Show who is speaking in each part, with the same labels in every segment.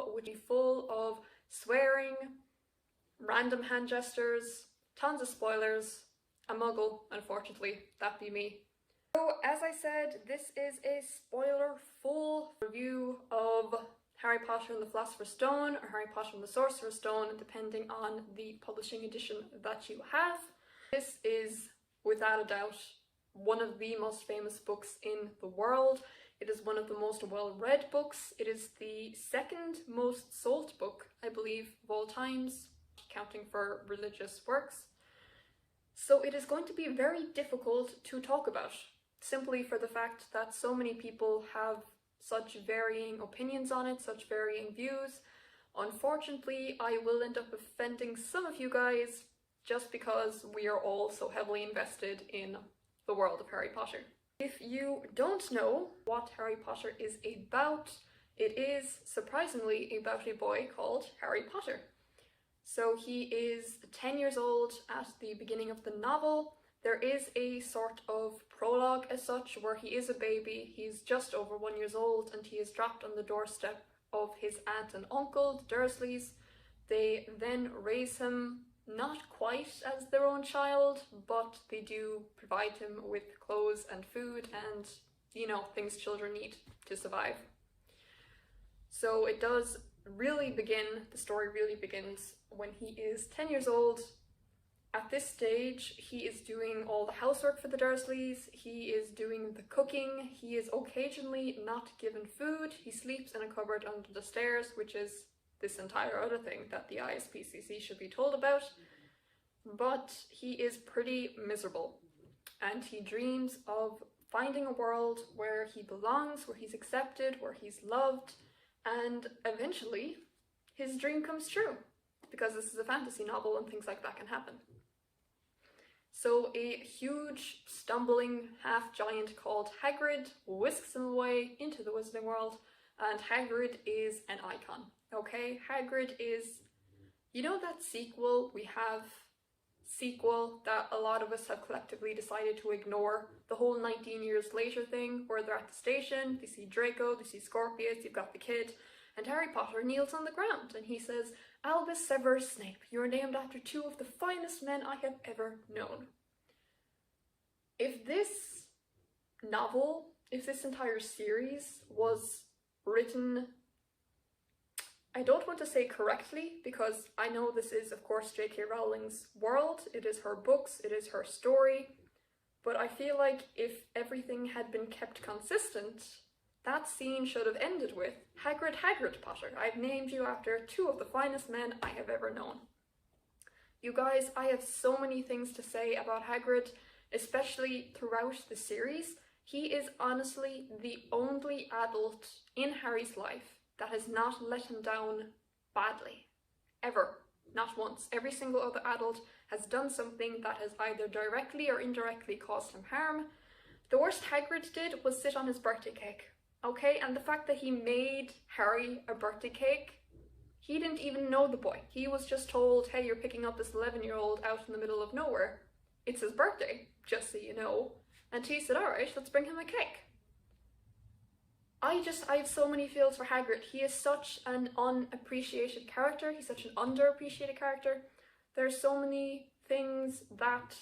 Speaker 1: video would be full of swearing, random hand gestures, tons of spoilers, a muggle, unfortunately, that'd be me. So as I said, this is a spoiler-full review of Harry Potter and the Philosopher's Stone or Harry Potter and the Sorcerer's Stone, depending on the publishing edition that you have. This is, without a doubt, one of the most famous books in the world. It is one of the most well-read books. It is the second most sold book, I believe, of all times, counting for religious works. So it is going to be very difficult to talk about, simply for the fact that so many people have such varying opinions on it, such varying views. Unfortunately, I will end up offending some of you guys just because we are all so heavily invested in the world of Harry Potter. If you don't know what Harry Potter is about, it is surprisingly about a boy called Harry Potter. So he is 10 years old at the beginning of the novel. There is a sort of prologue as such where he is a baby. He's just over 1 year old and he is dropped on the doorstep of his aunt and uncle, the Dursleys. They then raise him not quite as their own child, but they do provide him with clothes and food and, you know, things children need to survive. So it does really begin, the story really begins when he is 10 years old. At this stage, he is doing all the housework for the Dursleys, he is doing the cooking, he is occasionally not given food, he sleeps in a cupboard under the stairs, which is this entire other thing that the ISPCC should be told about. But he is pretty miserable, and he dreams of finding a world where he belongs, where he's accepted, where he's loved, and eventually his dream comes true, because this is a fantasy novel and things like that can happen. So a huge, stumbling half-giant called Hagrid whisks him away into the Wizarding World, and Hagrid is an icon, okay? Hagrid is, you know that sequel that a lot of us have collectively decided to ignore, the whole 19 years later thing, where they're at the station, they see Draco, they see Scorpius, you've got the kid, and Harry Potter kneels on the ground and he says, "Albus Severus Snape, you are named after two of the finest men I have ever known." If this novel, if this entire series was written, I don't want to say correctly, because I know this is of course J.K. Rowling's world, it is her books, it is her story, but I feel like if everything had been kept consistent, that scene should have ended with, "Hagrid, Hagrid Potter, I've named you after two of the finest men I have ever known." You guys, I have so many things to say about Hagrid, especially throughout the series. He is honestly the only adult in Harry's life that has not let him down badly. Ever. Not once. Every single other adult has done something that has either directly or indirectly caused him harm. The worst Hagrid did was sit on his birthday cake, okay? And the fact that he made Harry a birthday cake, he didn't even know the boy. He was just told, "Hey, you're picking up this 11-year-old out in the middle of nowhere. It's his birthday, just so you know." And he said, "Alright, let's bring him a cake." I have so many feels for Hagrid. He is such an unappreciated character. He's such an underappreciated character. There are so many things that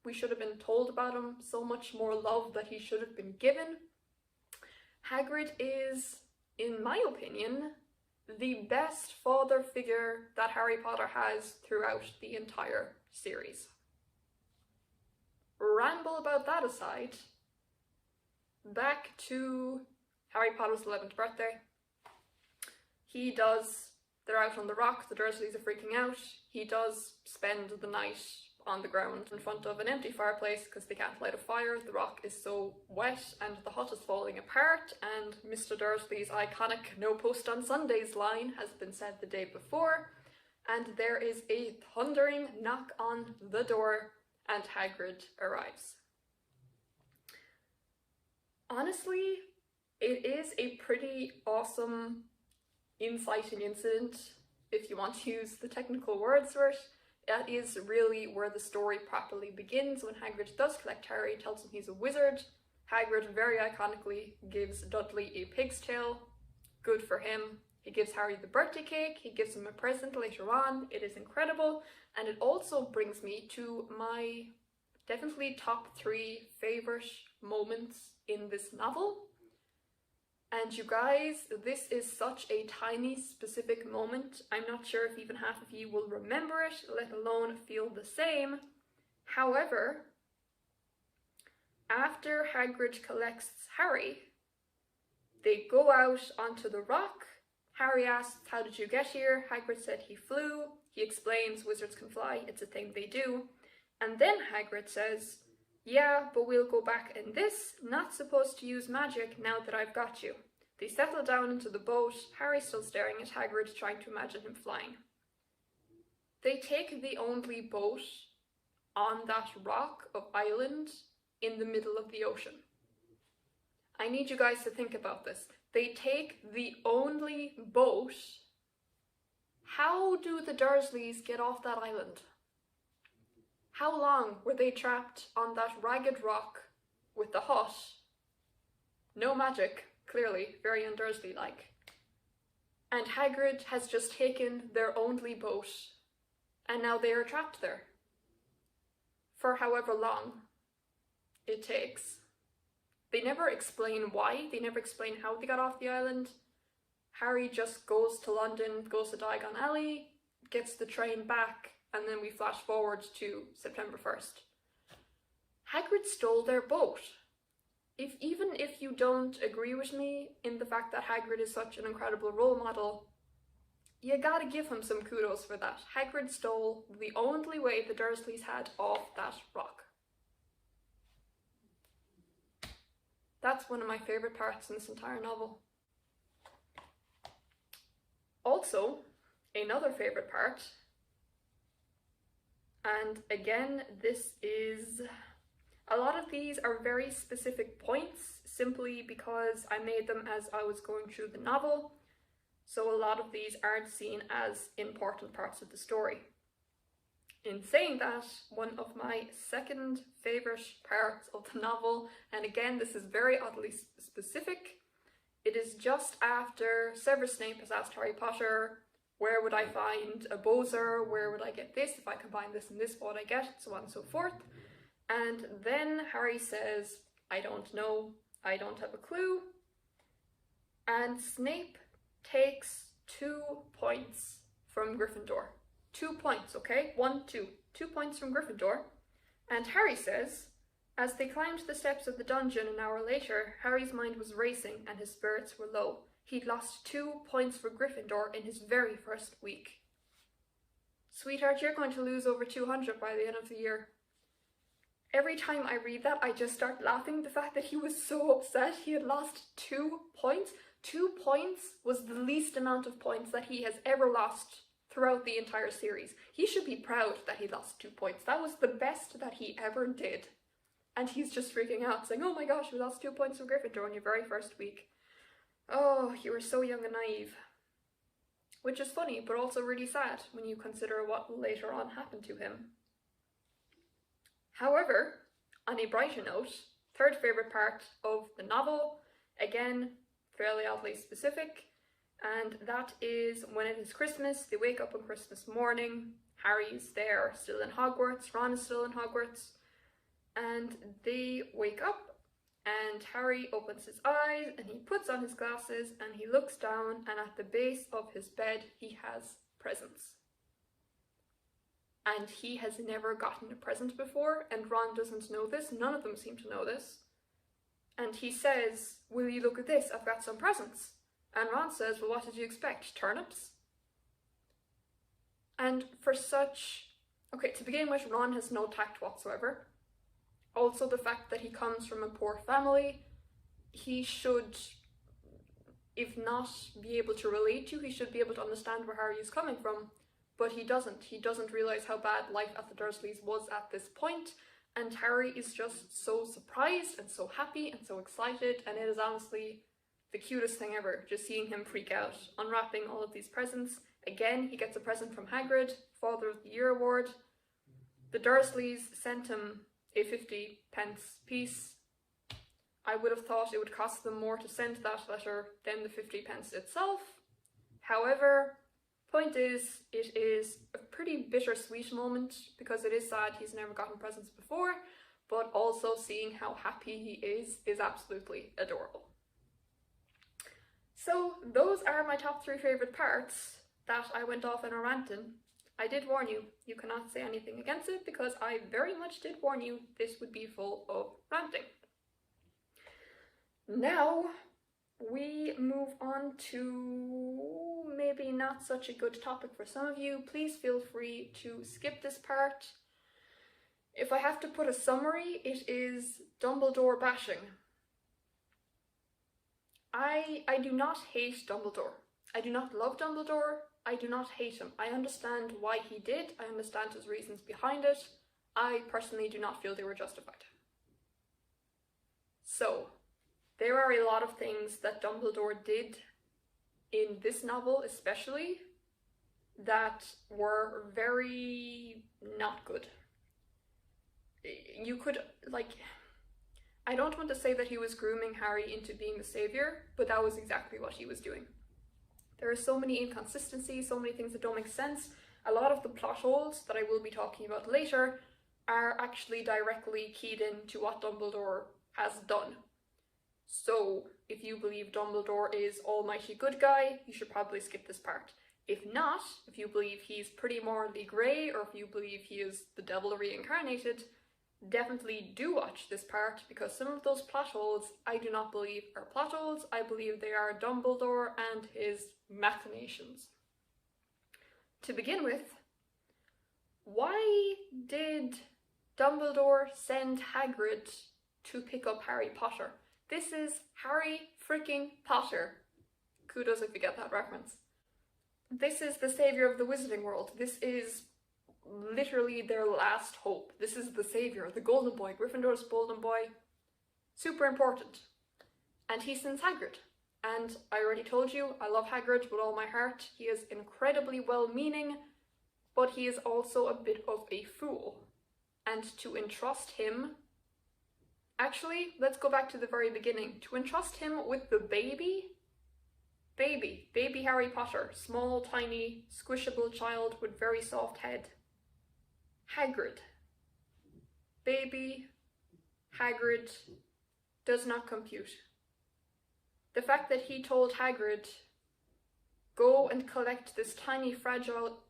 Speaker 1: we should have been told about him, so much more love that he should have been given. Hagrid is, in my opinion, the best father figure that Harry Potter has throughout the entire series. Ramble about that aside, back to Harry Potter's 11th birthday. They're out on the rock, the Dursleys are freaking out. He does spend the night on the ground in front of an empty fireplace because they can't light a fire. The rock is so wet and the hut is falling apart, and Mr. Dursley's iconic "no post on Sundays" line has been said the day before, and there is a thundering knock on the door and Hagrid arrives. Honestly, it is a pretty awesome inciting incident, if you want to use the technical words for it. That is really where the story properly begins, when Hagrid does collect Harry, tells him he's a wizard. Hagrid very iconically gives Dudley a pig's tail. Good for him. He gives Harry the birthday cake, he gives him a present later on. It is incredible, and it also brings me to my definitely top 3 favourite moments in this novel. And you guys, this is such a tiny specific moment. I'm not sure if even half of you will remember it, let alone feel the same. However, after Hagrid collects Harry, they go out onto the rock. Harry asks, "How did you get here?" Hagrid said he flew. He explains wizards can fly, it's a thing they do. And then Hagrid says, "Yeah, but we'll go back in this, not supposed to use magic now that I've got you." They settle down into the boat, Harry's still staring at Hagrid, trying to imagine him flying. They take the only boat on that rock of island in the middle of the ocean. I need you guys to think about this. They take the only boat. How do the Dursleys get off that island? How long were they trapped on that ragged rock with the hut? No magic, clearly, very un-Dursley-like. And Hagrid has just taken their only boat, and now they are trapped there. For however long it takes. They never explain why, they never explain how they got off the island. Harry just goes to London, goes to Diagon Alley, gets the train back, and then we flash forward to September 1st. Hagrid stole their boat. Even if you don't agree with me in the fact that Hagrid is such an incredible role model, you gotta give him some kudos for that. Hagrid stole the only way the Dursleys had off that rock. That's one of my favourite parts in this entire novel. Also, another favourite part, and again, a lot of these are very specific points, simply because I made them as I was going through the novel, so a lot of these aren't seen as important parts of the story. In saying that, one of my second favourite parts of the novel, and again this is very oddly specific, it is just after Severus Snape has asked Harry Potter, where would I find a Bowser, where would I get this, if I combine this and this, what would I get, so on and so forth. And then Harry says, "I don't know, I don't have a clue." And Snape takes 2 points from Gryffindor. 2 points, okay? 1, 2. 2 points from Gryffindor. And Harry says, as they climbed the steps of the dungeon an hour later, Harry's mind was racing and his spirits were low. He'd lost 2 points for Gryffindor in his very first week. Sweetheart, you're going to lose over 200 by the end of the year. Every time I read that, I just start laughing. The fact that he was so upset he had lost 2 points. 2 points was the least amount of points that he has ever lost throughout the entire series. He should be proud that he lost 2 points. That was the best that he ever did. And he's just freaking out, saying, "Oh my gosh, we lost 2 points from Gryffindor in your very first week. Oh, you were so young and naive." Which is funny, but also really sad when you consider what later on happened to him. However, on a brighter note, third favourite part of the novel, again, fairly oddly specific, and that is when it is Christmas. They wake up on Christmas morning, Harry's there, still in Hogwarts, Ron is still in Hogwarts, and they wake up, and Harry opens his eyes, and he puts on his glasses, and he looks down, and at the base of his bed, he has presents. And he has never gotten a present before, and Ron doesn't know this, none of them seem to know this. And he says, "Will you look at this? I've got some presents." And Ron says, "Well, what did you expect? Turnips?" And for such... Okay, to begin with, Ron has no tact whatsoever. Also, the fact that he comes from a poor family, he should, if not be able to relate to, he should be able to understand where Harry is coming from. But he doesn't. He doesn't realise how bad life at the Dursleys was at this point, and Harry is just so surprised and so happy and so excited, and it is honestly the cutest thing ever, just seeing him freak out, unwrapping all of these presents. Again, he gets a present from Hagrid, Father of the Year award. The Dursleys sent him a 50p piece. I would have thought it would cost them more to send that letter than the 50p itself, However, point is, it is a pretty bittersweet moment because it is sad he's never gotten presents before, but also seeing how happy he is absolutely adorable. So those are my top 3 favourite parts that I went off in a rant in. I did warn you, you cannot say anything against it because I very much did warn you this would be full of ranting. Now we move on to maybe not such a good topic for some of you. Please feel free to skip this part. If I have to put a summary, it is Dumbledore bashing. I do not hate Dumbledore. I do not love Dumbledore. I do not hate him. I understand why he did. I understand his reasons behind it. I personally do not feel they were justified. So, there are a lot of things that Dumbledore did in this novel especially that were very not good. You could, I don't want to say that he was grooming Harry into being the savior, but that was exactly what he was doing. There are so many inconsistencies, so many things that don't make sense. A lot of the plot holes that I will be talking about later are actually directly keyed into what Dumbledore has done. So, if you believe Dumbledore is almighty good guy, you should probably skip this part. If not, if you believe he's pretty morally grey, or if you believe he is the devil reincarnated, definitely do watch this part, because some of those plot holes I do not believe are plot holes. I believe they are Dumbledore and his machinations. To begin with, why did Dumbledore send Hagrid to pick up Harry Potter? This is Harry freaking Potter. Kudos if you get that reference. This is the savior of the wizarding world. This is literally their last hope. This is the savior, the golden boy, Gryffindor's golden boy. Super important. And he sends Hagrid. And I already told you, I love Hagrid with all my heart. He is incredibly well-meaning, but he is also a bit of a fool. And to entrust him... Actually, let's go back to the very beginning. To entrust him with the baby Harry Potter, small, tiny, squishable child with very soft head. Hagrid. Baby Hagrid does not compute. The fact that he told Hagrid, go and collect this tiny, fragile,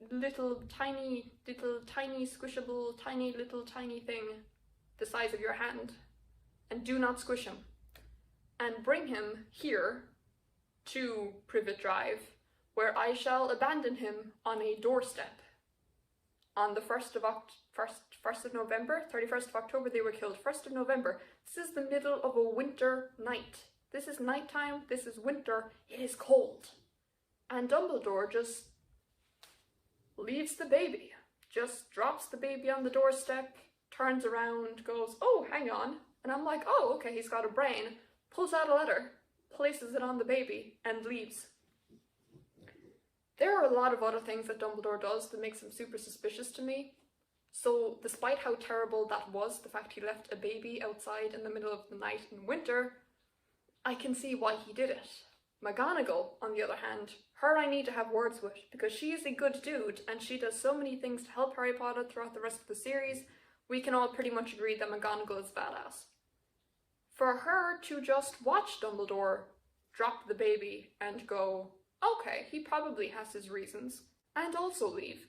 Speaker 1: little, tiny, squishable, tiny thing the size of your hand, and do not squish him, and bring him here to Privet Drive, where I shall abandon him on a doorstep. On the 1st of November, 31st of October they were killed. 1st of November. This is the middle of a winter night. This is nighttime, this is winter, it is cold. And Dumbledore just leaves the baby. Just drops the baby on the doorstep, turns around, goes, oh, hang on. And I'm like, oh, okay, he's got a brain. Pulls out a letter, places it on the baby, and leaves. There are a lot of other things that Dumbledore does that makes him super suspicious to me. So, despite how terrible that was, the fact he left a baby outside in the middle of the night in winter, I can see why he did it. McGonagall, on the other hand, her I need to have words with, because she is a good dude, and she does so many things to help Harry Potter throughout the rest of the series. We can all pretty much agree that McGonagall is badass. For her to just watch Dumbledore drop the baby and go, okay, he probably has his reasons, and also leave.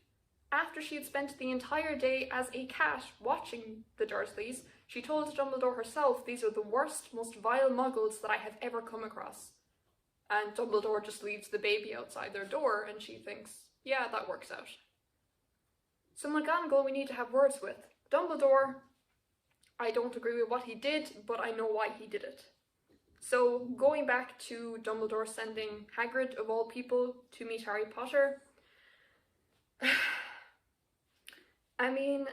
Speaker 1: After she had spent the entire day as a cat watching the Dursleys, she told Dumbledore herself, these are the worst, most vile muggles that I have ever come across. And Dumbledore just leaves the baby outside their door, and she thinks, yeah, that works out. So McGonagall we need to have words with. Dumbledore, I don't agree with what he did, but I know why he did it. So, going back to Dumbledore sending Hagrid, of all people, to meet Harry Potter, I mean,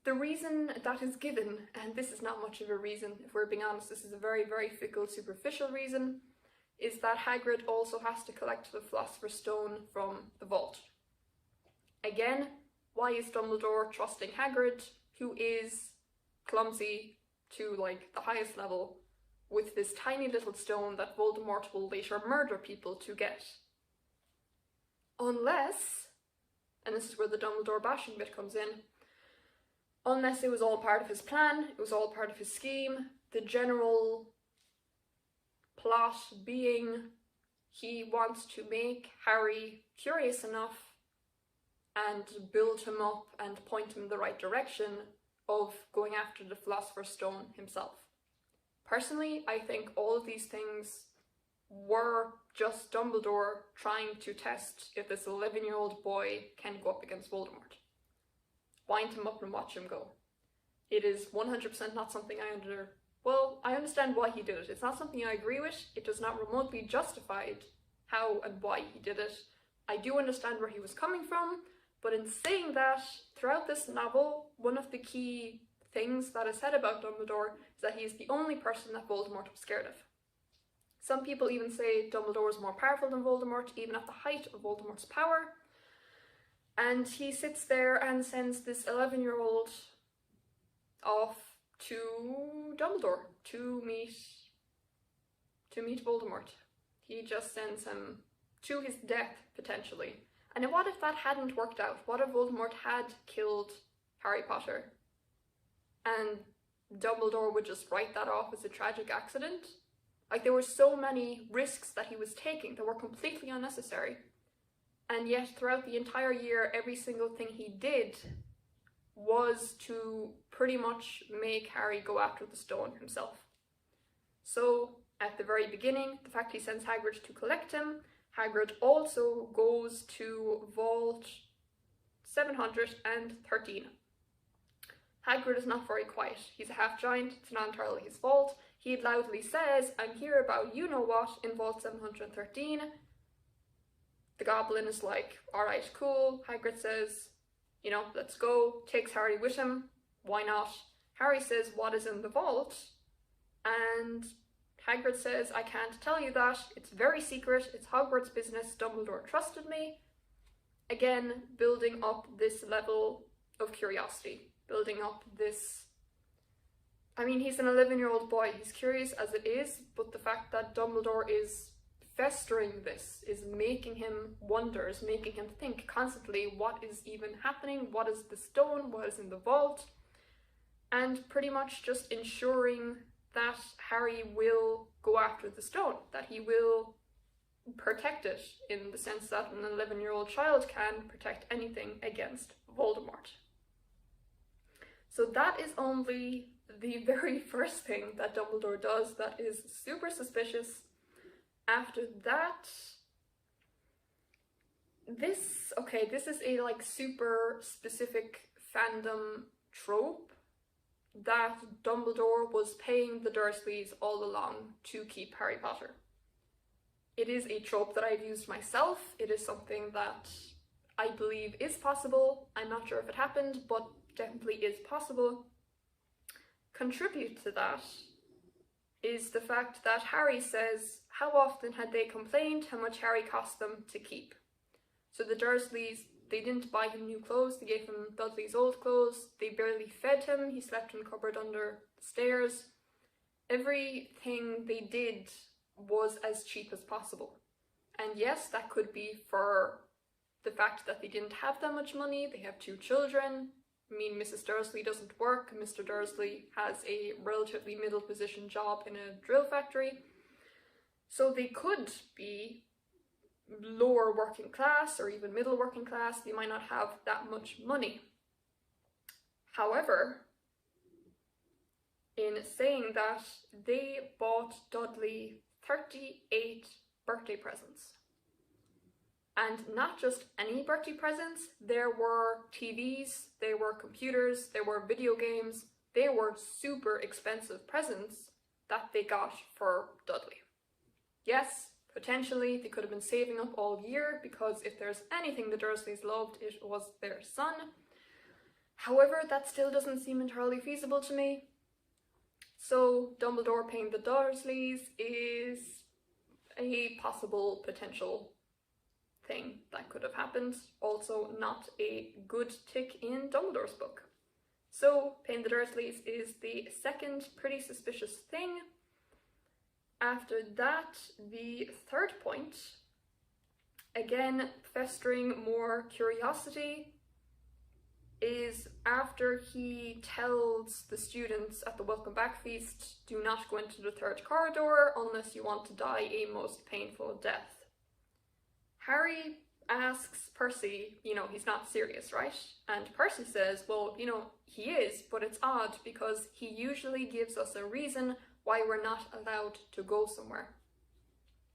Speaker 1: the reason that is given, and this is not much of a reason, if we're being honest, this is a very, very fickle, superficial reason, is that Hagrid also has to collect the Philosopher's Stone from the vault. Again, why is Dumbledore trusting Hagrid, who is clumsy to, like, the highest level, with this tiny little stone that Voldemort will later murder people to get. Unless, and this is where the Dumbledore bashing bit comes in, unless it was all part of his plan, it was all part of his scheme, the general plot being he wants to make Harry curious enough and build him up and point him in the right direction of going after the Philosopher's Stone himself. Personally, I think all of these things were just Dumbledore trying to test if this 11-year-old boy can go up against Voldemort. Wind him up and watch him go. It is 100% not something I understand why he did it. It's not something I agree with. It does not remotely justify how and why he did it. I do understand where he was coming from, but in saying that, throughout this novel, one of the key things that is said about Dumbledore is that he is the only person that Voldemort was scared of. Some people even say Dumbledore was more powerful than Voldemort, even at the height of Voldemort's power. And he sits there and sends this 11-year-old off to Dumbledore to meet Voldemort. He just sends him to his death, potentially. And what if that hadn't worked out? What if Voldemort had killed Harry Potter? And Dumbledore would just write that off as a tragic accident? Like, there were so many risks that he was taking that were completely unnecessary. And yet, throughout the entire year, every single thing he did was to pretty much make Harry go after the stone himself. So, at the very beginning, the fact he sends Hagrid to collect him, Hagrid also goes to Vault 713. Hagrid is not very quiet. He's a half-giant, it's not entirely his fault. He loudly says, "I'm here about you-know-what in Vault 713. The goblin is like, "Alright, cool." Hagrid says, "Let's go." Takes Harry with him. Why not? Harry says, "What is in the vault?" And Hagrid says, "I can't tell you that. It's very secret. It's Hogwarts business. Dumbledore trusted me." Again, building up this level of curiosity. Building up this... he's an 11-year-old boy. He's curious as it is, but the fact that Dumbledore is festering this, is making him wonder, is making him think constantly, what is even happening? What is the stone? What is in the vault? And pretty much just ensuring that Harry will go after the stone, that he will protect it, in the sense that an 11-year-old child can protect anything against Voldemort. So that is only the very first thing that Dumbledore does that is super suspicious. After that, this is a super specific fandom trope that Dumbledore was paying the Dursleys all along to keep Harry Potter. It is a trope that I've used myself. It is something that I believe is possible. I'm not sure if it happened, but definitely is possible. Contribute to that is the fact that Harry says how often had they complained how much Harry cost them to keep. So the Dursleys, they didn't buy him new clothes, they gave him Dudley's old clothes, they barely fed him, he slept in a cupboard under the stairs. Everything they did was as cheap as possible. And yes, that could be for the fact that they didn't have that much money, they have 2 children. Mrs. Dursley doesn't work, Mr. Dursley has a relatively middle position job in a drill factory. So they could be lower working class or even middle working class, they might not have that much money. However, in saying that, they bought Dudley 38 birthday presents. And not just any birthday presents, there were TVs, there were computers, there were video games, they were super expensive presents that they got for Dudley. Yes, potentially they could have been saving up all year, because if there's anything the Dursleys loved, it was their son. However, that still doesn't seem entirely feasible to me. So Dumbledore paying the Dursleys is a possible potential thing that could have happened. Also not a good tick in Dumbledore's book. So paying the Dursleys is the second pretty suspicious thing. after that, the third point, again festering more curiosity, is after he tells the students at the welcome back feast, do not go into the third corridor unless you want to die a most painful death. Harry asks Percy, he's not serious, right? And Percy says, well, he is, but it's odd because he usually gives us a reason why we're not allowed to go somewhere.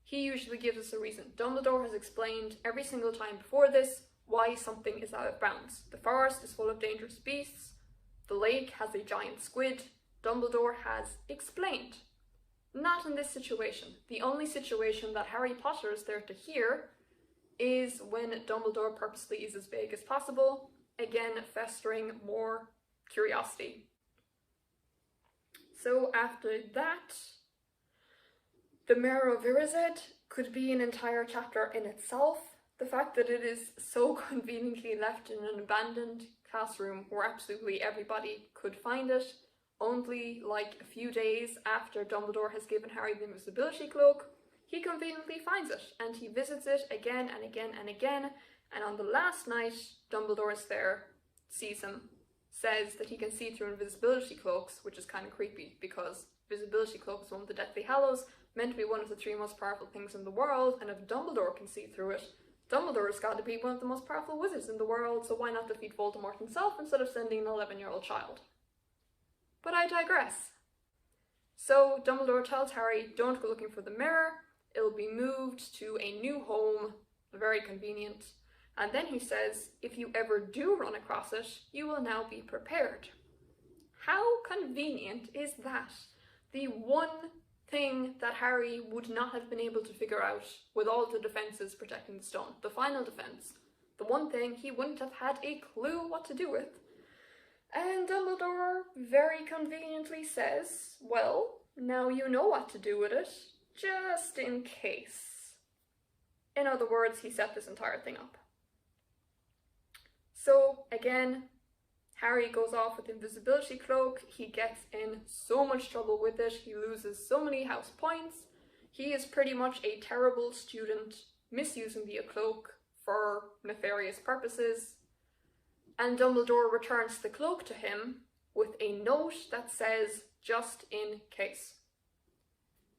Speaker 1: He usually gives us a reason. Dumbledore has explained every single time before this why something is out of bounds. The forest is full of dangerous beasts. The lake has a giant squid. Dumbledore has explained. Not in this situation. The only situation that Harry Potter is there to hear is when Dumbledore purposely is as vague as possible, again festering more curiosity. So after that, the Mirror of Erised could be an entire chapter in itself. The fact that it is so conveniently left in an abandoned classroom where absolutely everybody could find it, only like a few days after Dumbledore has given Harry the invisibility cloak, he conveniently finds it, and he visits it again and again and again, and on the last night, Dumbledore is there, sees him, says that he can see through invisibility cloaks, which is kind of creepy, because invisibility cloak is one of the Deathly Hallows, meant to be one of the 3 most powerful things in the world, and if Dumbledore can see through it, Dumbledore's got to be one of the most powerful wizards in the world, so why not defeat Voldemort himself instead of sending an 11-year-old child? But I digress. So Dumbledore tells Harry, don't go looking for the mirror, it'll be moved to a new home, very convenient, and then he says, if you ever do run across it, you will now be prepared. How convenient is that? The one thing that Harry would not have been able to figure out with all the defences protecting the stone, the final defence, the one thing he wouldn't have had a clue what to do with. And Dumbledore very conveniently says, well, now you know what to do with it, just in case. In other words, he set this entire thing up. So again, Harry goes off with the invisibility cloak, he gets in so much trouble with it, he loses so many house points, he is pretty much a terrible student misusing the cloak for nefarious purposes, and Dumbledore returns the cloak to him with a note that says, just in case.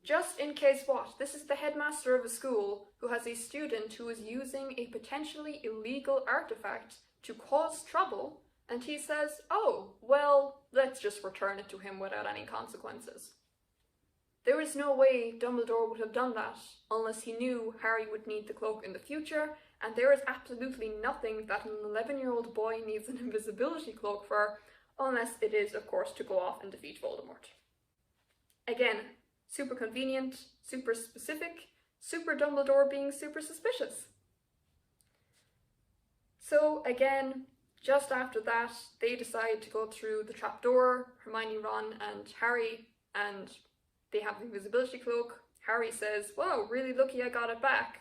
Speaker 1: Just in case what? This is the headmaster of a school who has a student who is using a potentially illegal artifact to cause trouble, and he says, oh, well, let's just return it to him without any consequences. There is no way Dumbledore would have done that unless he knew Harry would need the cloak in the future, and there is absolutely nothing that an 11-year-old boy needs an invisibility cloak for, unless it is, of course, to go off and defeat Voldemort. Again, super convenient, super specific, super Dumbledore being super suspicious. So again, just after that, they decide to go through the trapdoor, Hermione, Ron and Harry, and they have the invisibility cloak. Harry says, whoa, really lucky I got it back.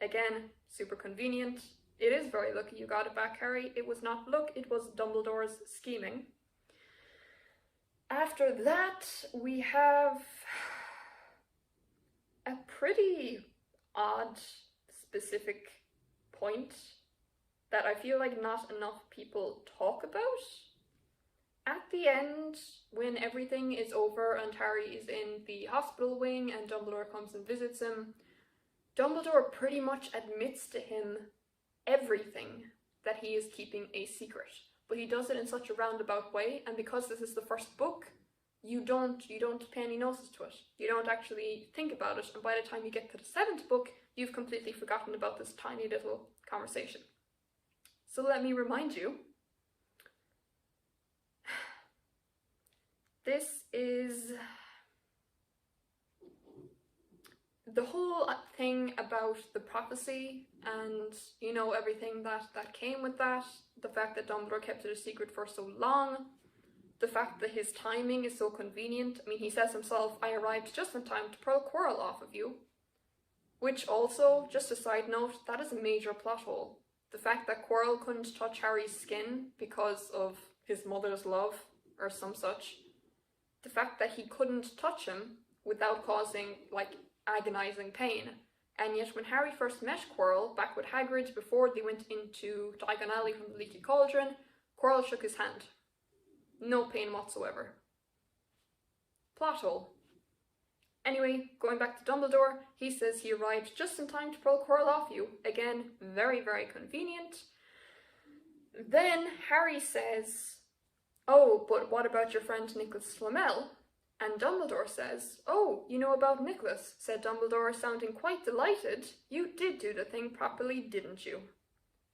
Speaker 1: Again, super convenient. It is very lucky you got it back, Harry. It was not luck, it was Dumbledore's scheming. After that, we have a pretty odd, specific point that I feel like not enough people talk about. At the end, when everything is over and Harry is in the hospital wing and Dumbledore comes and visits him, Dumbledore pretty much admits to him everything that he is keeping a secret. But he does it in such a roundabout way, and because this is the first book, you don't pay any notice to it. You don't actually think about it, and by the time you get to the 7th book, you've completely forgotten about this tiny little conversation. So let me remind you, this is the whole thing about the prophecy and, everything that came with that, the fact that Dumbledore kept it a secret for so long, the fact that his timing is so convenient. I mean, he says himself, I arrived just in time to pull Quirrell off of you. Which also, just a side note, that is a major plot hole. The fact that Quirrell couldn't touch Harry's skin because of his mother's love, or some such. The fact that he couldn't touch him without causing, like, agonizing pain. And yet when Harry first met Quirrell, back with Hagrid, before they went into Diagon Alley from the Leaky Cauldron, Quirrell shook his hand. No pain whatsoever. Plot hole. Anyway, going back to Dumbledore, he says he arrived just in time to pull Quirrell off you. Again, very, very convenient. Then Harry says, "Oh, but what about your friend Nicholas Flamel?" And Dumbledore says, "Oh, you know about Nicholas," said Dumbledore, sounding quite delighted. "You did do the thing properly, didn't you?"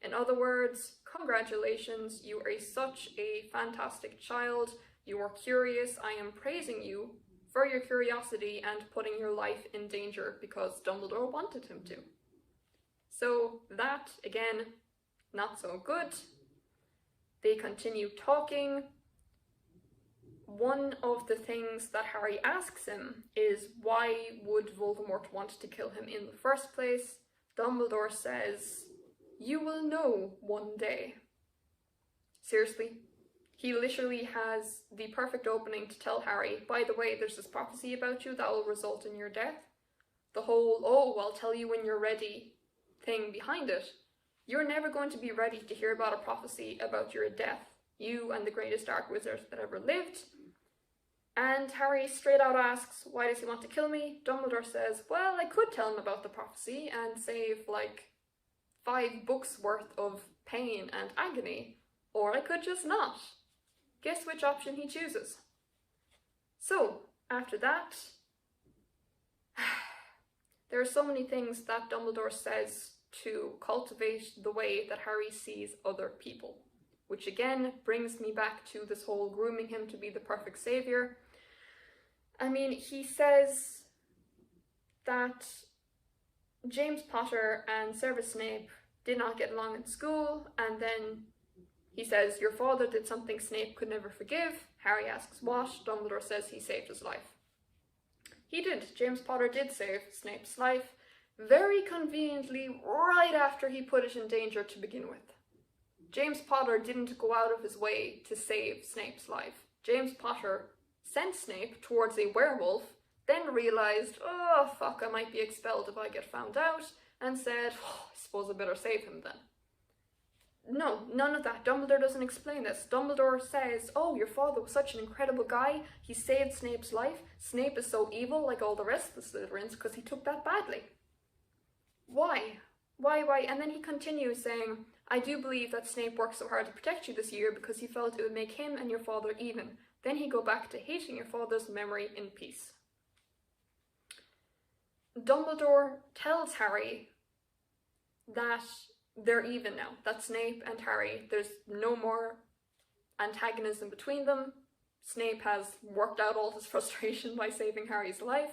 Speaker 1: In other words, congratulations, you are such a fantastic child. You are curious. I am praising you for your curiosity and putting your life in danger because Dumbledore wanted him to. So that, again, not so good. They continue talking. One of the things that Harry asks him is, why would Voldemort want to kill him in the first place? Dumbledore says, "You will know one day." Seriously, he literally has the perfect opening to tell Harry, by the way, there's this prophecy about you that will result in your death. The whole, "oh, I'll tell you when you're ready" thing behind it. You're never going to be ready to hear about a prophecy about your death. You and the greatest dark wizard that ever lived. And Harry straight out asks, why does he want to kill me? Dumbledore says, well, I could tell him about the prophecy and save like 5 books worth of pain and agony, or I could just not. Guess which option he chooses. So, after that, there are so many things that Dumbledore says to cultivate the way that Harry sees other people, which again brings me back to this whole grooming him to be the perfect savior. I mean, he says that James Potter and Severus Snape did not get along in school, and then he says, your father did something Snape could never forgive. Harry asks what? Dumbledore says he saved his life. He did. James Potter did save Snape's life, very conveniently right after he put it in danger to begin with. James Potter didn't go out of his way to save Snape's life. James Potter sent Snape towards a werewolf, then realised, oh fuck, I might be expelled if I get found out, and said, oh, I suppose I better save him then. No, none of that. Dumbledore doesn't explain this. Dumbledore says, oh, your father was such an incredible guy, he saved Snape's life. Snape is so evil like all the rest of the Slytherins because he took that badly. Why? Why? And then he continues saying, I do believe that Snape worked so hard to protect you this year because he felt it would make him and your father even. Then he'd go back to hating your father's memory in peace. Dumbledore tells Harry that they're even now, that Snape and Harry, there's no more antagonism between them. Snape has worked out all his frustration by saving Harry's life.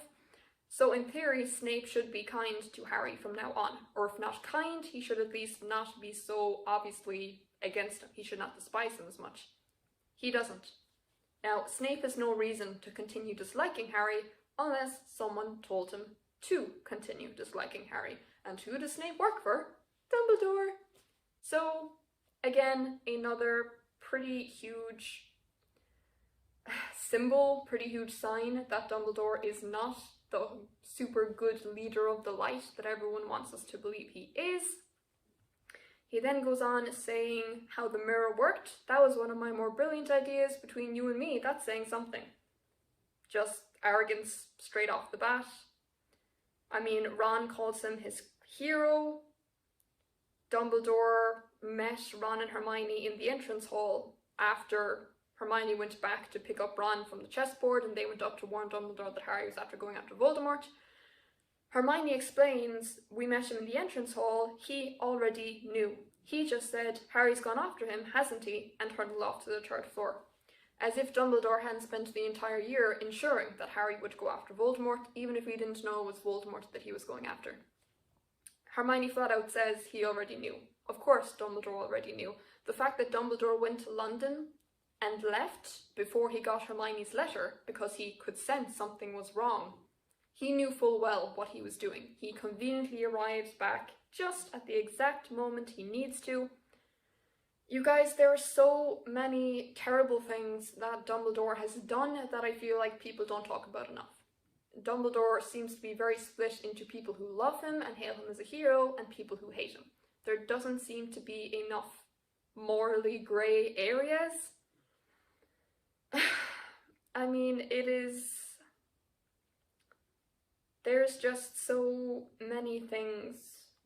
Speaker 1: So in theory, Snape should be kind to Harry from now on. Or if not kind, he should at least not be so obviously against him. He should not despise him as much. He doesn't. Now, Snape has no reason to continue disliking Harry unless someone told him to continue disliking Harry. And who does Snape work for? Dumbledore. So, again, another pretty huge symbol, pretty huge sign that Dumbledore is not the super good leader of the light that everyone wants us to believe he is. He then goes on saying how the mirror worked. That was one of my more brilliant ideas between you and me. That's saying something. Just arrogance straight off the bat. I mean, Ron calls him his hero. Dumbledore met Ron and Hermione in the entrance hall after Hermione went back to pick up Ron from the chessboard and they went up to warn Dumbledore that Harry was after going after Voldemort. Hermione explains, we met him in the entrance hall, he already knew. He just said, Harry's gone after him, hasn't he? And hurtled off to the 3rd floor. As if Dumbledore hadn't spent the entire year ensuring that Harry would go after Voldemort, even if he didn't know it was Voldemort that he was going after. Hermione flat out says he already knew. Of course Dumbledore already knew. The fact that Dumbledore went to London and left before he got Hermione's letter because he could sense something was wrong. He knew full well what he was doing. He conveniently arrives back just at the exact moment he needs to. You guys, there are so many terrible things that Dumbledore has done that I feel like people don't talk about enough. Dumbledore seems to be very split into people who love him and hail him as a hero and people who hate him. There doesn't seem to be enough morally grey areas. I mean, there's just so many things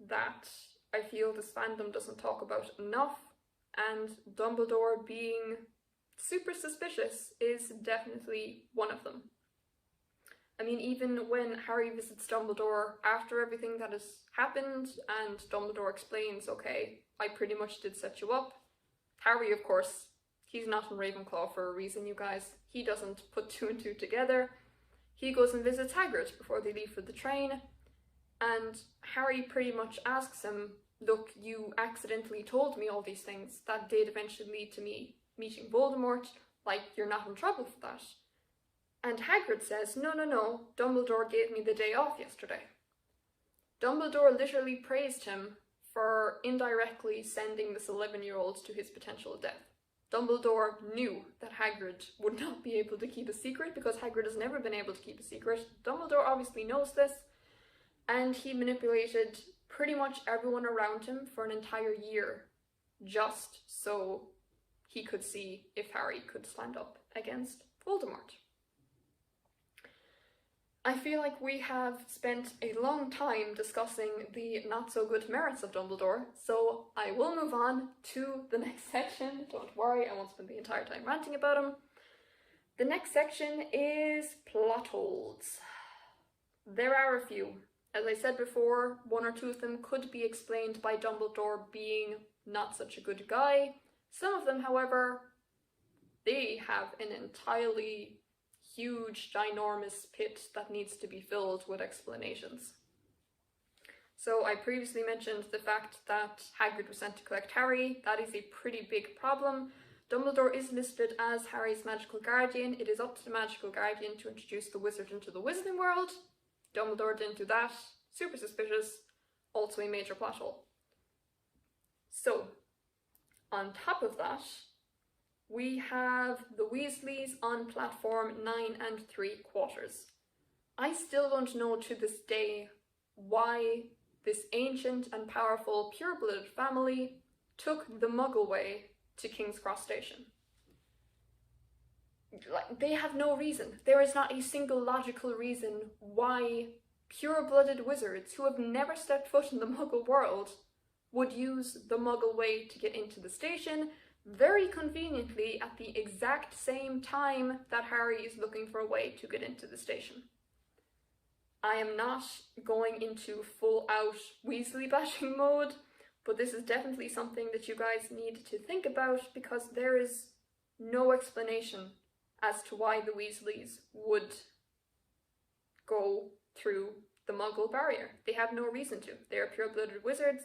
Speaker 1: that I feel this fandom doesn't talk about enough, and Dumbledore being super suspicious is definitely one of them. I mean, even when Harry visits Dumbledore after everything that has happened and Dumbledore explains, okay, I pretty much did set you up, Harry, of course, he's not in Ravenclaw for a reason, you guys. He doesn't put two and two together. He goes and visits Hagrid before they leave for the train, and Harry pretty much asks him, look, you accidentally told me all these things that did eventually lead to me meeting Voldemort, like, you're not in trouble for that. And Hagrid says, no, Dumbledore gave me the day off yesterday. Dumbledore literally praised him for indirectly sending this 11-year-old to his potential death. Dumbledore knew that Hagrid would not be able to keep a secret because Hagrid has never been able to keep a secret. Dumbledore obviously knows this, and he manipulated pretty much everyone around him for an entire year just so he could see if Harry could stand up against Voldemort. I feel like we have spent a long time discussing the not-so-good merits of Dumbledore, so I will move on to the next section. Don't worry, I won't spend the entire time ranting about him. The next section is plot holes. There are a few. As I said before, one or two of them could be explained by Dumbledore being not such a good guy. Some of them, however, they have an entirely huge, ginormous pit that needs to be filled with explanations. So I previously mentioned the fact that Hagrid was sent to collect Harry. That is a pretty big problem. Dumbledore is listed as Harry's magical guardian. It is up to the magical guardian to introduce the wizard into the wizarding world. Dumbledore didn't do that. Super suspicious. Also a major plot hole. So, on top of that, we have the Weasleys on platform 9 3/4. I still don't know to this day why this ancient and powerful pure-blooded family took the Muggle way to King's Cross Station. Like, they have no reason. There is not a single logical reason why pure-blooded wizards who have never stepped foot in the Muggle world would use the Muggle way to get into the station, very conveniently at the exact same time that Harry is looking for a way to get into the station. I am not going into full-out Weasley bashing mode, but this is definitely something that you guys need to think about because there is no explanation as to why the Weasleys would go through the Muggle barrier. They have no reason to. They are pure-blooded wizards.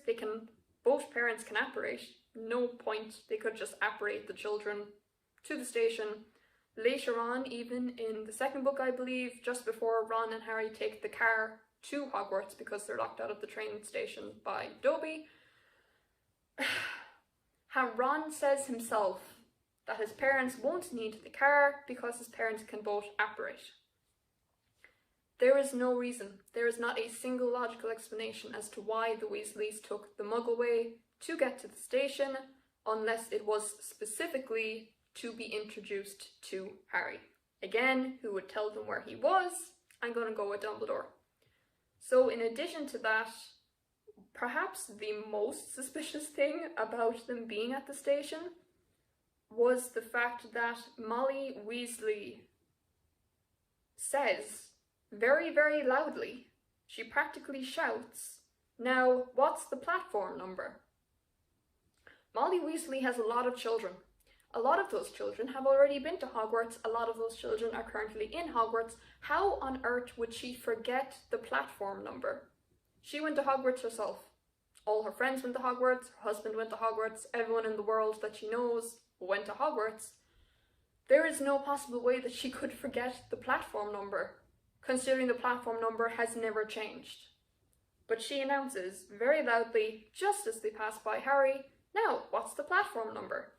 Speaker 1: Both parents can apparate. No point. They could just apparate the children to the station. Later on, even in the second book, I believe, just before Ron and Harry take the car to Hogwarts because they're locked out of the train station by Dobby, Ron says himself that his parents won't need the car because his parents can both apparate. There is no reason. There is not a single logical explanation as to why the Weasleys took the Muggle way to get to the station, unless it was specifically to be introduced to Harry. Again, who would tell them where he was? I'm going to go with Dumbledore. So in addition to that, perhaps the most suspicious thing about them being at the station was the fact that Molly Weasley says very, very loudly, she practically shouts, "Now, what's the platform number?" Molly Weasley has a lot of children. A lot of those children have already been to Hogwarts. A lot of those children are currently in Hogwarts. How on earth would she forget the platform number? She went to Hogwarts herself. All her friends went to Hogwarts, her husband went to Hogwarts, everyone in the world that she knows went to Hogwarts. There is no possible way that she could forget the platform number, considering the platform number has never changed. But she announces very loudly, just as they pass by Harry, "Now, what's the platform number?"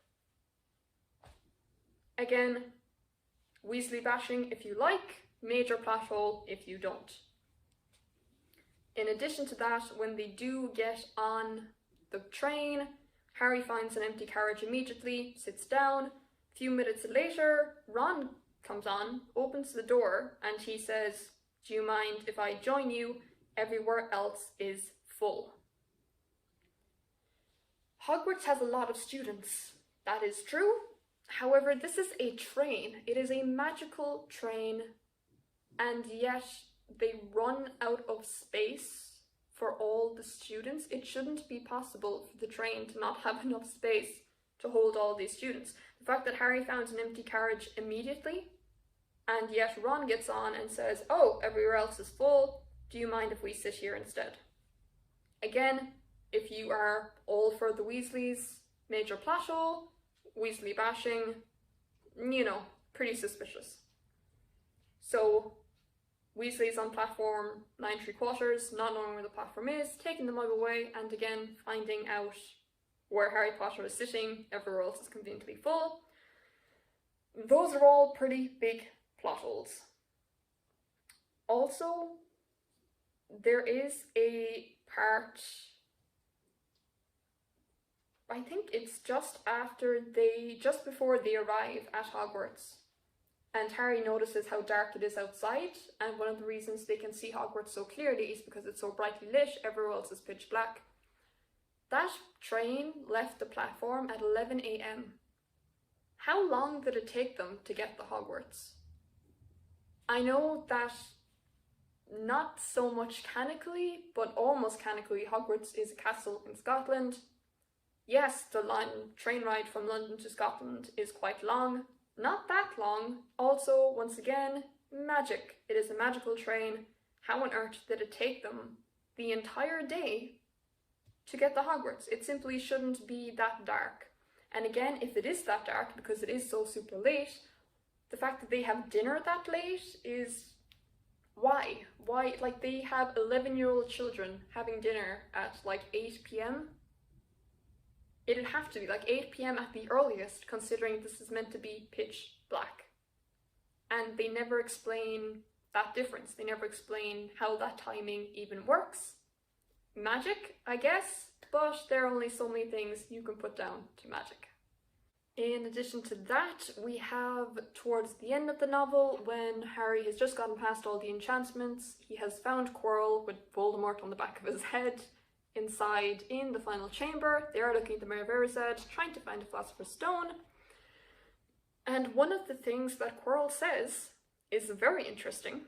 Speaker 1: Again, Weasley bashing if you like, Major plot hole if you don't. In addition to that, when they do get on the train, Harry finds an empty carriage immediately, sits down. A few minutes later, Ron comes on, opens the door, and he says, "Do you mind if I join you? Everywhere else is full." Hogwarts has a lot of students. That is true. However, this is a train. It is a magical train, and yet they run out of space for all the students. It shouldn't be possible for the train to not have enough space to hold all these students. The fact that Harry found an empty carriage immediately, and yet Ron gets on and says, "Oh, everywhere else is full. Do you mind if we sit here instead?" Again, if you are all for the Weasleys, major plot hole, Weasley bashing, pretty suspicious. So, Weasley's on platform 9 3/4, not knowing where the platform is, taking the mug away, and again finding out where Harry Potter is sitting, everywhere else is conveniently full. Those are all pretty big plot holes. Also, there is a part, I think it's just before they arrive at Hogwarts, and Harry notices how dark it is outside, and one of the reasons they can see Hogwarts so clearly is because it's so brightly lit, everywhere else is pitch black. That train left the platform at 11 a.m. How long did it take them to get to Hogwarts? I know that not so much canonically, but almost canonically, Hogwarts is a castle in Scotland. Yes, the train ride from London to Scotland is quite long. Not that long. Also, once again, magic. It is a magical train. How on earth did it take them the entire day to get to Hogwarts? It simply shouldn't be that dark. And again, if it is that dark, because it is so super late, the fact that they have dinner that late is... why? Why? Like, they have 11-year-old children having dinner at like 8 p.m? It'd have to be like 8 p.m. at the earliest, considering this is meant to be pitch black. And they never explain that difference. They never explain how that timing even works. Magic, I guess, but there are only so many things you can put down to magic. In addition to that, we have towards the end of the novel, when Harry has just gotten past all the enchantments, he has found Quirrell with Voldemort on the back of his head, inside in the final chamber. They are looking at the Mirror of Erised, trying to find a Philosopher's Stone. And one of the things that Quirrell says is very interesting,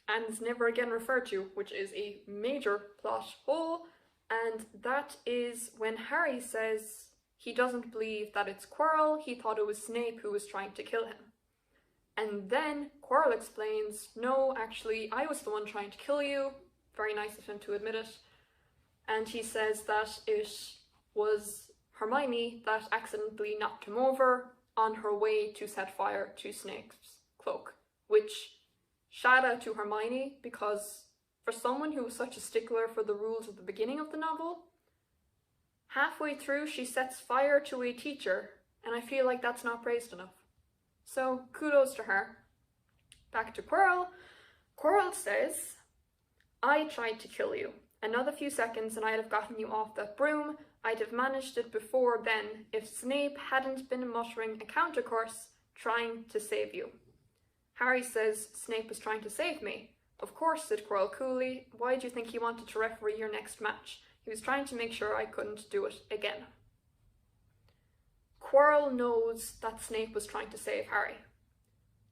Speaker 1: and is never again referred to, which is a major plot hole, and that is when Harry says he doesn't believe that it's Quirrell, he thought it was Snape who was trying to kill him. And then Quirrell explains, "No, actually, I was the one trying to kill you." Very nice of him to admit it. And he says that it was Hermione that accidentally knocked him over on her way to set fire to Snape's cloak. Which, shout out to Hermione, because for someone who was such a stickler for the rules at the beginning of the novel, halfway through she sets fire to a teacher, and I feel like that's not praised enough. So, kudos to her. Back to Quirrell. Quirrell says, "I tried to kill you. Another few seconds and I'd have gotten you off that broom. I'd have managed it before then if Snape hadn't been muttering a counter curse trying to save you." Harry says, "Snape was trying to save me." "Of course," said Quirrell coolly. "Why do you think he wanted to referee your next match? He was trying to make sure I couldn't do it again." Quirrell knows that Snape was trying to save Harry.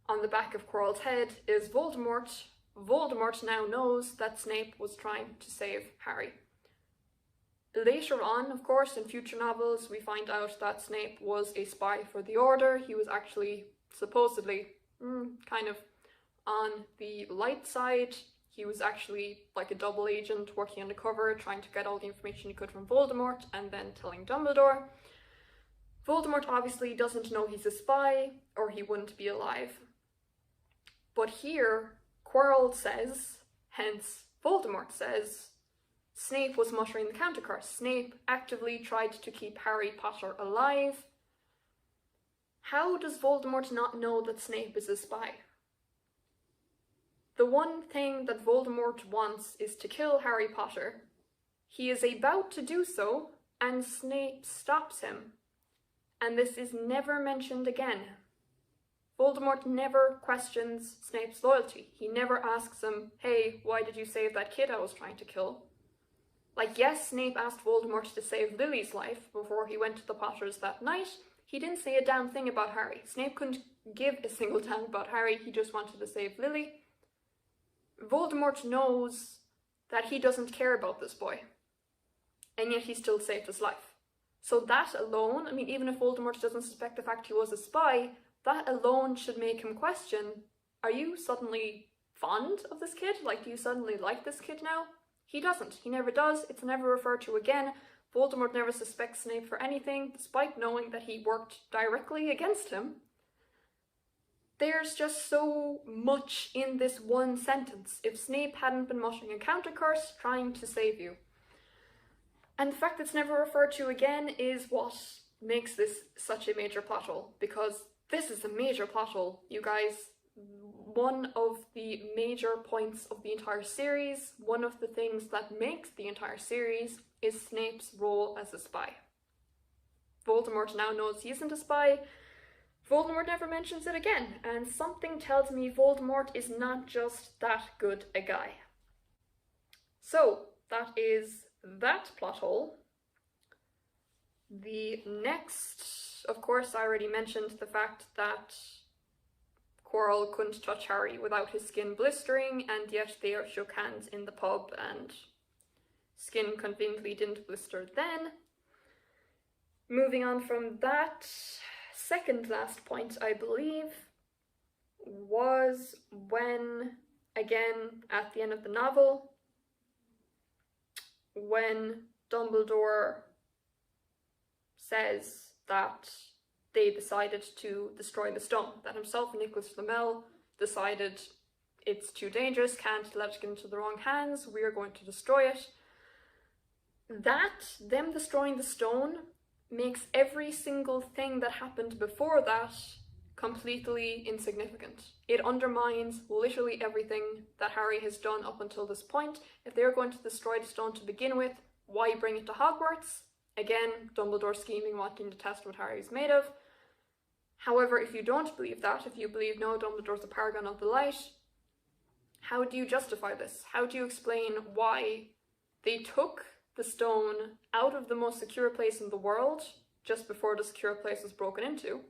Speaker 1: On the back of Quirrell's head is Voldemort. Voldemort now knows that Snape was trying to save Harry. Later on, of course, in future novels, we find out that Snape was a spy for the Order. He was actually, supposedly, kind of on the light side. He was actually like a double agent working undercover, trying to get all the information he could from Voldemort and then telling Dumbledore. Voldemort obviously doesn't know he's a spy, or he wouldn't be alive. But here, Quirrell says, hence Voldemort says, Snape was muttering the counter curse. Snape actively tried to keep Harry Potter alive. How does Voldemort not know that Snape is a spy? The one thing that Voldemort wants is to kill Harry Potter. He is about to do so, and Snape stops him. And this is never mentioned again. Voldemort never questions Snape's loyalty. He never asks him, hey, why did you save that kid I was trying to kill? Like, yes, Snape asked Voldemort to save Lily's life before he went to the Potters that night. He didn't say a damn thing about Harry. Snape couldn't give a single damn about Harry. He just wanted to save Lily. Voldemort knows that he doesn't care about this boy. And yet he still saved his life. So that alone, I mean, even if Voldemort doesn't suspect the fact he was a spy, that alone should make him question, are you suddenly fond of this kid? Like, do you suddenly like this kid now? He doesn't. He never does. It's never referred to again. Voldemort never suspects Snape for anything, despite knowing that he worked directly against him. There's just so much in this one sentence. If Snape hadn't been muttering a counter curse, trying to save you. And the fact that it's never referred to again is what makes this such a major plot hole, because this is a major plot hole, you guys. One of the major points of the entire series, one of the things that makes the entire series, is Snape's role as a spy. Voldemort now knows he isn't a spy. Voldemort never mentions it again, and something tells me Voldemort is not just that good a guy. So, that is that plot hole. The next, of course, I already mentioned the fact that Quirrell couldn't touch Harry without his skin blistering, and yet they shook hands in the pub and skin conveniently didn't blister then. Moving on from that, second last point, I believe, was when, again, at the end of the novel, when Dumbledore says that they decided to destroy the stone, that himself and Nicholas Flamel decided it's too dangerous, can't let it get into the wrong hands, we're going to destroy it. That, them destroying the stone, makes every single thing that happened before that completely insignificant. It undermines literally everything that Harry has done up until this point. If they're going to destroy the stone to begin with, why bring it to Hogwarts? Again, Dumbledore scheming, wanting to test what Harry's made of. However, if you don't believe that, if you believe no, Dumbledore's a paragon of the light, how do you justify this? How do you explain why they took the stone out of the most secure place in the world just before the secure place was broken into?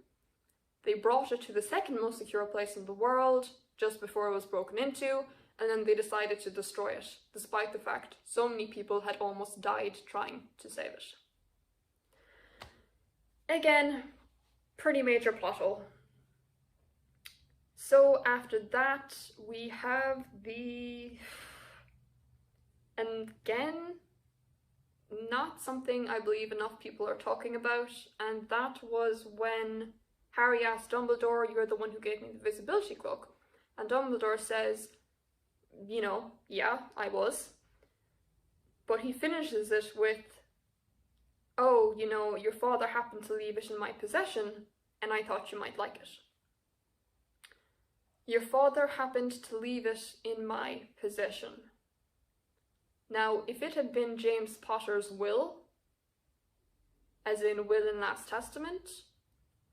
Speaker 1: They brought it to the second most secure place in the world just before it was broken into, and then they decided to destroy it, despite the fact so many people had almost died trying to save it. Again, pretty major plot hole. So after that, we have the, and again, not something I believe enough people are talking about, and that was when Harry asked Dumbledore, you're the one who gave me the invisibility cloak. And Dumbledore says, you know, yeah, I was. But he finishes it with, oh, you know, your father happened to leave it in my possession, and I thought you might like it. Your father happened to leave it in my possession. Now, if it had been James Potter's will, as in will in Last Testament,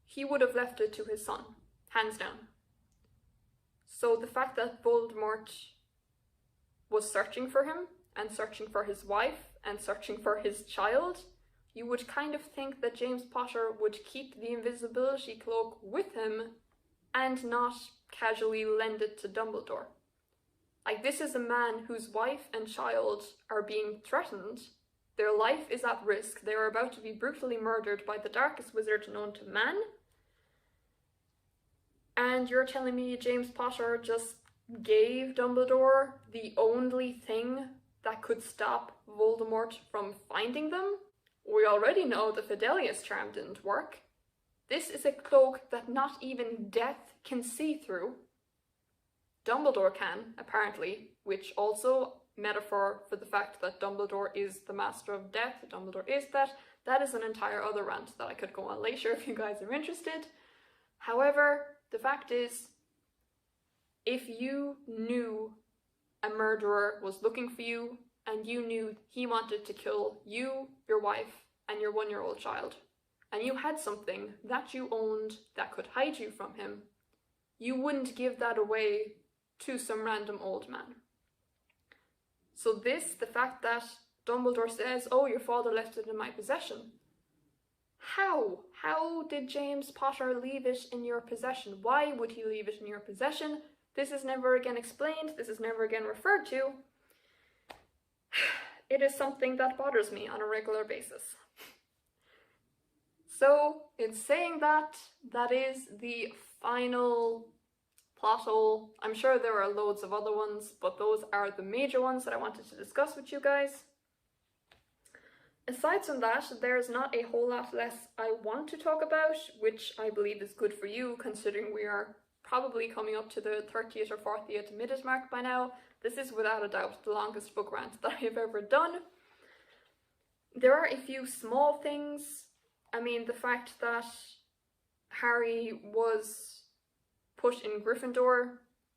Speaker 1: he would have left it to his son, hands down. So the fact that Voldemort was searching for him, and searching for his wife, and searching for his child, you would kind of think that James Potter would keep the invisibility cloak with him and not casually lend it to Dumbledore. Like, this is a man whose wife and child are being threatened. Their life is at risk. They are about to be brutally murdered by the darkest wizard known to man. And you're telling me James Potter just gave Dumbledore the only thing that could stop Voldemort from finding them? We already know the Fidelius charm didn't work. This is a cloak that not even death can see through. Dumbledore can, apparently, which also metaphor for the fact that Dumbledore is the master of death, Dumbledore is that. That is an entire other rant that I could go on later if you guys are interested. However, the fact is, If you knew a murderer was looking for you and you knew he wanted to kill you, your wife, and your 1-year-old child, and you had something that you owned that could hide you from him, you wouldn't give that away to some random old man. So the fact that Dumbledore says, oh, your father left it in my possession. How? How did James Potter leave it in your possession? Why would he leave it in your possession? This is never again explained. This is never again referred to. It is something that bothers me on a regular basis. So, in saying that, that is the final plot hole. I'm sure there are loads of other ones, but those are the major ones that I wanted to discuss with you guys. Aside from that, there's not a whole lot less I want to talk about, which I believe is good for you, considering we are probably coming up to the 30th or 40th minute mark by now. This is without a doubt the longest book rant that I have ever done. There are a few small things. I mean, the fact that Harry was put in Gryffindor.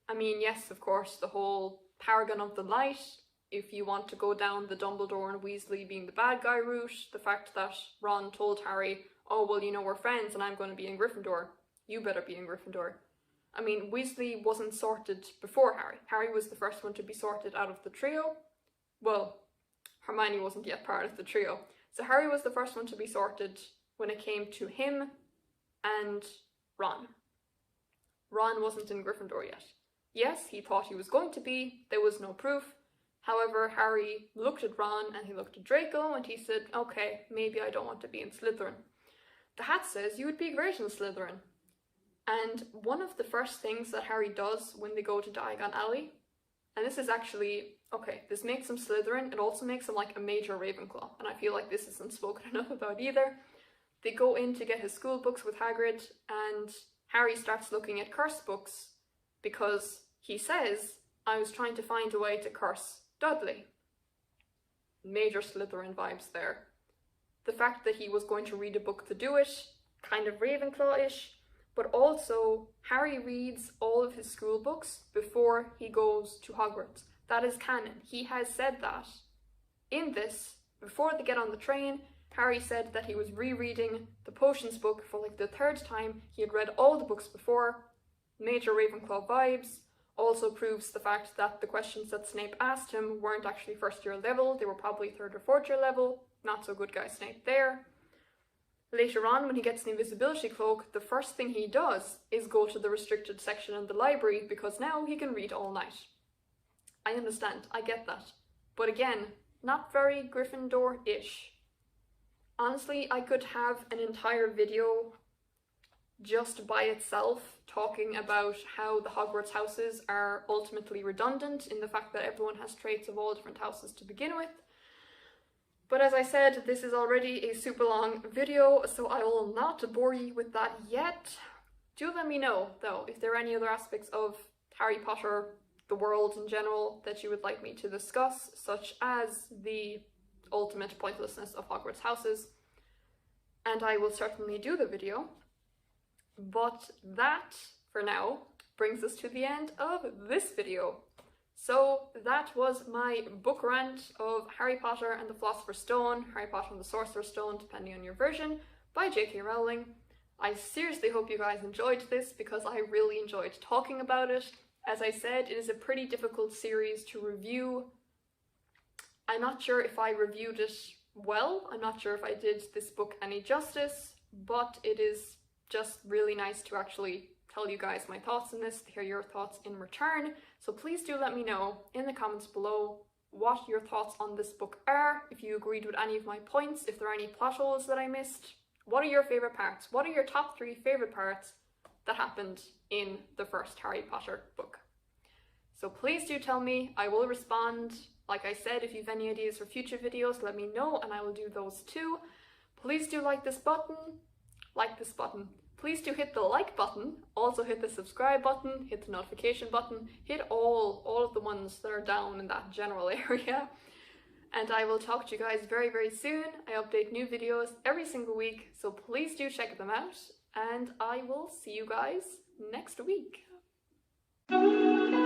Speaker 1: I mean, yes, of course, the whole Paragon of the Light. If you want to go down the Dumbledore and Weasley being the bad guy route, the fact that Ron told Harry, oh, well, you know, we're friends and I'm going to be in Gryffindor. You better be in Gryffindor. I mean, Weasley wasn't sorted before Harry. Harry was the first one to be sorted out of the trio. Well, Hermione wasn't yet part of the trio. So Harry was the first one to be sorted when it came to him and Ron. Ron wasn't in Gryffindor yet. Yes, he thought he was going to be. There was no proof. However, Harry looked at Ron and he looked at Draco and he said, okay, maybe I don't want to be in Slytherin. The hat says you would be great in Slytherin. And one of the first things that Harry does when they go to Diagon Alley, and this is actually, okay, this makes him Slytherin, it also makes him like a major Ravenclaw, and I feel like this isn't spoken enough about either. They go in to get his school books with Hagrid, and Harry starts looking at curse books because he says, I was trying to find a way to curse Dudley. Major Slytherin vibes there. The fact that he was going to read a book to do it, kind of Ravenclaw-ish, but also Harry reads all of his school books before he goes to Hogwarts. That is canon. He has said that. In this, before they get on the train, Harry said that he was rereading the potions book for like the 3rd time. He had read all the books before. Major Ravenclaw vibes. Also proves the fact that the questions that Snape asked him weren't actually 1st year level, they were probably 3rd or 4th year level. Not so good guy Snape there. Later on, when he gets the invisibility cloak, the first thing he does is go to the restricted section in the library because now he can read all night. I understand, I get that. But again, not very Gryffindor-ish. Honestly, I could have an entire video just by itself talking about how the Hogwarts houses are ultimately redundant in the fact that everyone has traits of all different houses to begin with. But as I said, this is already a super long video, so I will not bore you with that yet. Do let me know, though, if there are any other aspects of Harry Potter, the world in general, that you would like me to discuss, such as the ultimate pointlessness of Hogwarts houses. And I will certainly do the video. But that, for now, brings us to the end of this video. So that was my book rant of Harry Potter and the Philosopher's Stone, Harry Potter and the Sorcerer's Stone, depending on your version, by J.K. Rowling. I seriously hope you guys enjoyed this because I really enjoyed talking about it. As I said, it is a pretty difficult series to review. I'm not sure if I reviewed it well. I'm not sure if I did this book any justice, but it is just really nice to actually tell you guys my thoughts on this, to hear your thoughts in return. So please do let me know in the comments below what your thoughts on this book are, if you agreed with any of my points, if there are any plot holes that I missed. What are your favourite parts? What are your top 3 favourite parts that happened in the first Harry Potter book? So please do tell me. I will respond. Like I said, if you have any ideas for future videos, let me know and I will do those too. Please do like this button. Please do hit the like button, also hit the subscribe button, hit the notification button, hit all of the ones that are down in that general area. And I will talk to you guys very, very soon. I update new videos every single week, so please do check them out. And I will see you guys next week. Bye.